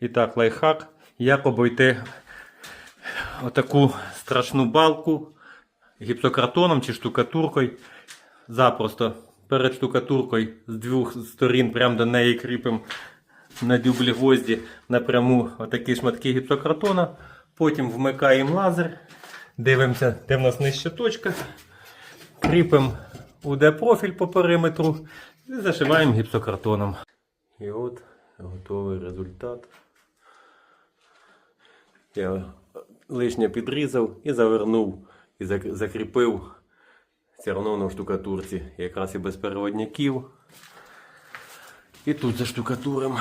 І так, лайфхак, як обійти отаку страшну балку гіпсокартоном чи штукатуркою. Запросто перед штукатуркою з двох сторін прямо до неї кріпимо на дюблі гвозді напряму отакі шматки гіпсокартона. Потім вмикаємо лазер, дивимося, де в нас нижча точка, кріпимо УД-профіль по периметру і зашиваємо гіпсокартоном. І от готовий результат. Я лишнє підрізав і завернув, і закріпив все одно на штукатурці, якраз і без переводняків. І тут заштукатуримо.